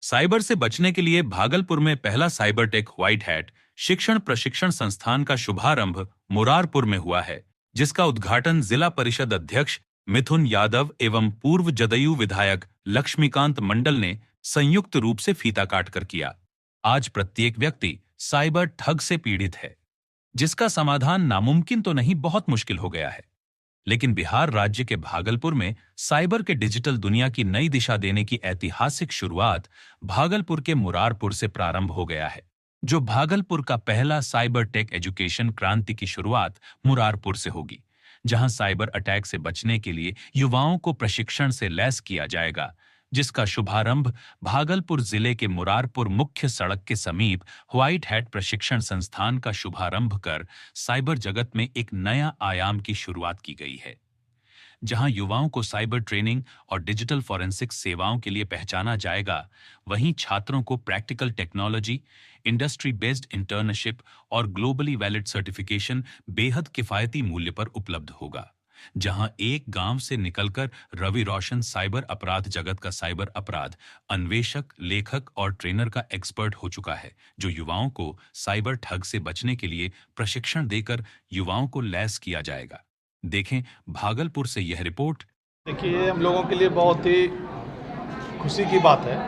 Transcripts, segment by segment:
Cyber से बचने के लिए भागलपुर में पहला साइबर टेक व्हाइट हैट शिक्षण प्रशिक्षण संस्थान का शुभारंभ मुरारपुर में हुआ है, जिसका उद्घाटन जिला परिषद अध्यक्ष मिथुन यादव एवं पूर्व जदयू विधायक लक्ष्मीकांत मंडल ने संयुक्त रूप से फीता काटकर किया। आज प्रत्येक व्यक्ति साइबर ठग से पीड़ित है, जिसका समाधान नामुमकिन तो नहीं, बहुत मुश्किल हो गया है। लेकिन बिहार राज्य के भागलपुर में साइबर के डिजिटल दुनिया की नई दिशा देने की ऐतिहासिक शुरुआत भागलपुर के मुरारपुर से प्रारंभ हो गया है। जो भागलपुर का पहला साइबर टेक एजुकेशन क्रांति की शुरुआत मुरारपुर से होगी, जहां साइबर अटैक से बचने के लिए युवाओं को प्रशिक्षण से लैस किया जाएगा, जिसका शुभारंभ भागलपुर जिले के मुरारपुर मुख्य सड़क के समीप व्हाइट हैट प्रशिक्षण संस्थान का शुभारंभ कर साइबर जगत में एक नया आयाम की शुरुआत की गई है। जहां युवाओं को साइबर ट्रेनिंग और डिजिटल फॉरेंसिक सेवाओं के लिए पहचाना जाएगा, वहीं छात्रों को practical technology, industry based internship और ग्लोबली वैलिड सर्टिफिकेशन बेहद किफायती मूल्य पर उपलब्ध होगा। जहां एक गांव से निकलकर रवि रोशन साइबर अपराध जगत का साइबर अपराध अन्वेषक, लेखक और ट्रेनर का एक्सपर्ट हो चुका है, जो युवाओं को साइबर ठग से बचने के लिए प्रशिक्षण देकर युवाओं को लैस किया जाएगा। देखें भागलपुर से यह रिपोर्ट। देखिए, हम लोगों के लिए बहुत ही खुशी की बात है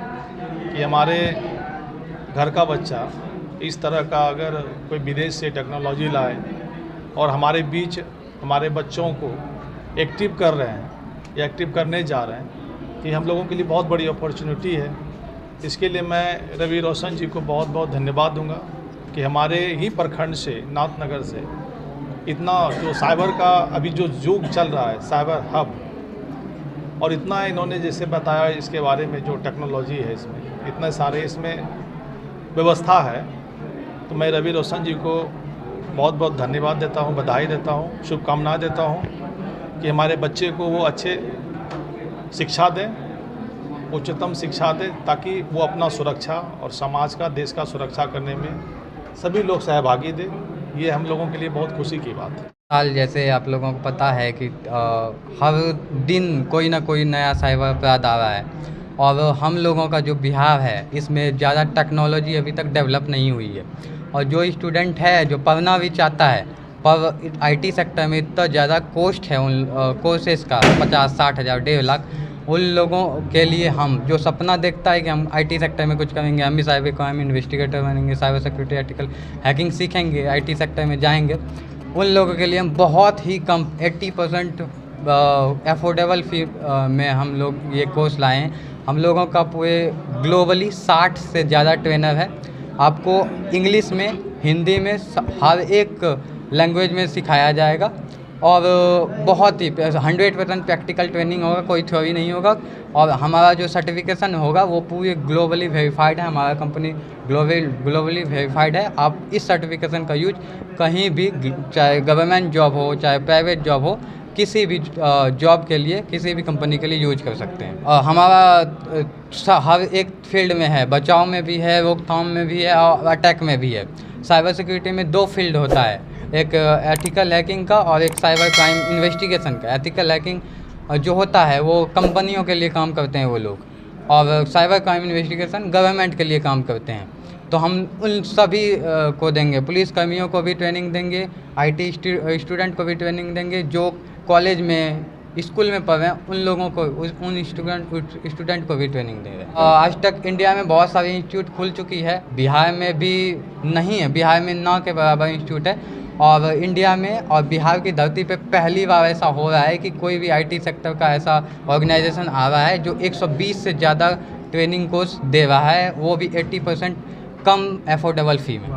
कि हमारे घर का बच्चा इस तरह का अगर कोई विदेश से टेक्नोलॉजी लाए और हमारे बीच हमारे बच्चों को एक्टिव कर रहे हैं या एक्टिव करने जा रहे हैं, ये हम लोगों के लिए बहुत बड़ी अपॉर्चुनिटी है। इसके लिए मैं रवि रोशन जी को बहुत बहुत धन्यवाद दूंगा कि हमारे ही प्रखंड से, नाथनगर से, इतना जो साइबर का अभी जो युग चल रहा है, साइबर हब, और इतना इन्होंने जैसे बताया इसके बारे में, जो टेक्नोलॉजी है इसमें, इतने सारे इसमें व्यवस्था है, तो मैं रवि रोशन जी को बहुत बहुत धन्यवाद देता हूँ, बधाई देता हूँ, शुभकामनाएं देता हूँ कि हमारे बच्चे को वो अच्छे शिक्षा दें, उच्चतम शिक्षा दें, ताकि वो अपना सुरक्षा और समाज का, देश का सुरक्षा करने में सभी लोग सहभागी दें। ये हम लोगों के लिए बहुत खुशी की बात है। हाल जैसे आप लोगों को पता है कि हर दिन कोई ना कोई नया साइबर अपराध आ रहा है, और हम लोगों का जो बिहार है, इसमें ज़्यादा टेक्नोलॉजी अभी तक डेवलप नहीं हुई है। और जो स्टूडेंट है जो पढ़ना भी चाहता है, पर आईटी सेक्टर में इतना ज़्यादा कॉस्ट है उन कोर्सेज़ का, 50-60 हज़ार, 1.5 लाख, उन लोगों के लिए हम जो सपना देखता है कि हम आईटी सेक्टर में कुछ करेंगे, हम भी साइबर क्राइम इन्वेस्टिगेटर बनेंगे, साइबर सिक्योरिटी, एथिकल हैकिंग सीखेंगे, आईटी सेक्टर में जाएंगे, उन लोगों के लिए हम बहुत ही कम 80% अफोर्डेबल फी में हम लोग ये कोर्स लाए हैं। हम लोगों का पूरे ग्लोबली 60 से ज़्यादा ट्रेनर है। आपको इंग्लिश में, हिंदी में, हर एक लैंग्वेज में सिखाया जाएगा, और बहुत ही 100% प्रैक्टिकल ट्रेनिंग होगा, कोई थ्योरी नहीं होगा। और हमारा जो सर्टिफिकेशन होगा वो पूरी ग्लोबली वेरीफाइड है, हमारा कंपनी ग्लोबली वेरीफाइड है। आप इस सर्टिफिकेशन का यूज कहीं भी, चाहे गवर्नमेंट जॉब हो, चाहे प्राइवेट जॉब हो, किसी भी जॉब के लिए, किसी भी कंपनी के लिए यूज कर सकते हैं। हमारा हर एक फील्ड में है, बचाव में भी है, रोकथाम में भी है, और अटैक में भी है। साइबर सिक्योरिटी में 2 फील्ड होता है, एक एथिकल हैकिंग का और एक साइबर क्राइम इन्वेस्टिगेशन का। एथिकल हैकिंग जो होता है वो कंपनियों के लिए काम करते हैं वो लोग, और साइबर क्राइम इन्वेस्टिगेशन गवर्नमेंट के लिए काम करते हैं। तो हम उन सभी को देंगे, पुलिस कर्मियों को भी ट्रेनिंग देंगे, आईटी स्टूडेंट को भी ट्रेनिंग देंगे, जो कॉलेज में, स्कूल में पढ़े हैं, उन लोगों को, उन स्टूडेंट को भी ट्रेनिंग दे रहे हैं। आज तक इंडिया में बहुत सारी इंस्टीट्यूट खुल चुकी है, बिहार में भी नहीं है, बिहार में ना के बराबर इंस्टीट्यूट है। और इंडिया में और बिहार की धरती पे पहली बार ऐसा हो रहा है कि कोई भी आईटी सेक्टर का ऐसा ऑर्गेनाइजेशन आ रहा है जो 120 से ज़्यादा ट्रेनिंग कोर्स दे रहा है, वो भी 80% कम अफोर्डेबल फ़ी में।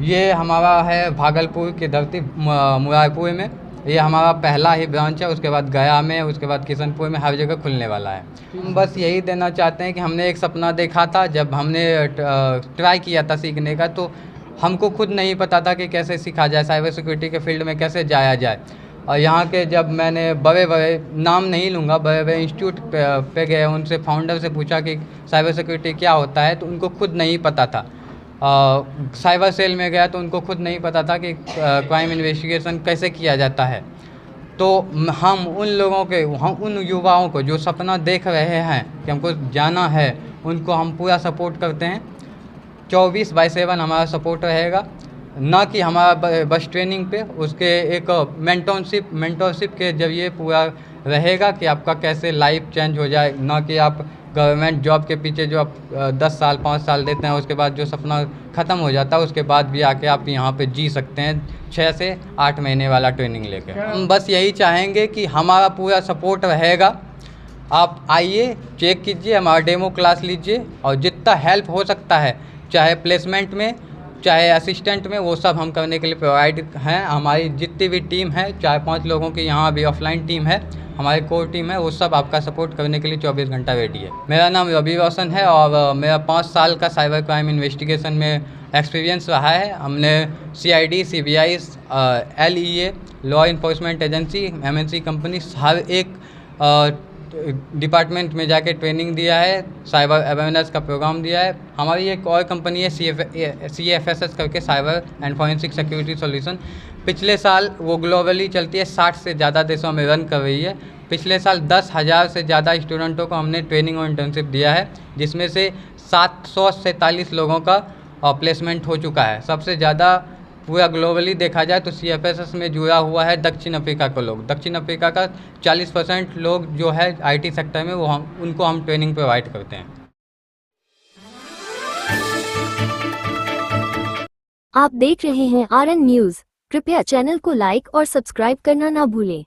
ये हमारा है भागलपुर की धरती, मुरारपुर में। ये हमारा पहला ही ब्रांच है, उसके बाद गया में, उसके बाद किशनपुर में, हर जगह खुलने वाला है। हम बस यही देना चाहते हैं कि हमने एक सपना देखा था, जब हमने ट्राई किया था सीखने का, तो हमको खुद नहीं पता था कि कैसे सीखा जाए, साइबर सिक्योरिटी के फील्ड में कैसे जाया जाए। और यहाँ के जब मैंने बड़े बड़े, नाम नहीं लूँगा, बड़े बड़े इंस्टीट्यूट पे गए, उनसे फाउंडर से पूछा कि साइबर सिक्योरिटी क्या होता है, तो उनको खुद नहीं पता था। साइबर सेल में गया तो उनको खुद नहीं पता था कि क्राइम इन्वेस्टिगेशन कैसे किया जाता है। तो हम उन लोगों के, हम उन युवाओं को जो सपना देख रहे हैं कि हमको जाना है, उनको हम पूरा सपोर्ट करते हैं। 24/7 हमारा सपोर्ट रहेगा, ना कि हमारा बस ट्रेनिंग पे, उसके एक मेंटरशिप के जरिए पूरा रहेगा कि आपका कैसे लाइफ चेंज हो जाए, ना कि आप गवर्नमेंट जॉब के पीछे जो आप 10 साल 5 साल देते हैं, उसके बाद जो सपना ख़त्म हो जाता है, उसके बाद भी आके आप यहाँ पे जी सकते हैं 6 से 8 महीने वाला ट्रेनिंग लेकर। हम बस यही चाहेंगे कि हमारा पूरा सपोर्ट रहेगा। आप आइए, चेक कीजिए, हमारा डेमो क्लास लीजिए और जितना हेल्प हो सकता है, चाहे प्लेसमेंट में चाहे असिस्टेंट में, वो सब हम करने के लिए प्रोवाइड हैं। हमारी जितनी भी टीम है, 4-5 लोगों की यहाँ भी ऑफलाइन टीम है, हमारी कोर टीम है, वो सब आपका सपोर्ट करने के लिए 24 घंटा रेडी है। मेरा नाम रवि रोशन है और मेरा 5 साल का साइबर क्राइम इन्वेस्टिगेशन में एक्सपीरियंस रहा है। हमने CID, CBI, LEA, law enforcement agency, MNC company, हर एक डिपार्टमेंट में जाके ट्रेनिंग दिया है, साइबर अवेयरनेस का प्रोग्राम दिया है। हमारी एक और कंपनी है CFSS करके, cyber and forensic security solution. पिछले साल वो ग्लोबली चलती है, 60 से ज़्यादा देशों में रन कर रही है। पिछले साल 10,000 से ज़्यादा स्टूडेंटों को हमने ट्रेनिंग और इंटर्नशिप दिया है, जिसमें से 747 लोगों का प्लेसमेंट हो चुका है। सबसे ज़्यादा पूरा ग्लोबली देखा जाए तो CFSS में जुड़ा हुआ है दक्षिण अफ्रीका के लोग। दक्षिण अफ्रीका का 40% लोग जो है IT सेक्टर में, वो उनको हम ट्रेनिंग प्रोवाइड करते हैं। आप देख रहे हैं RN न्यूज़। कृपया चैनल को लाइक और सब्सक्राइब करना ना भूलें।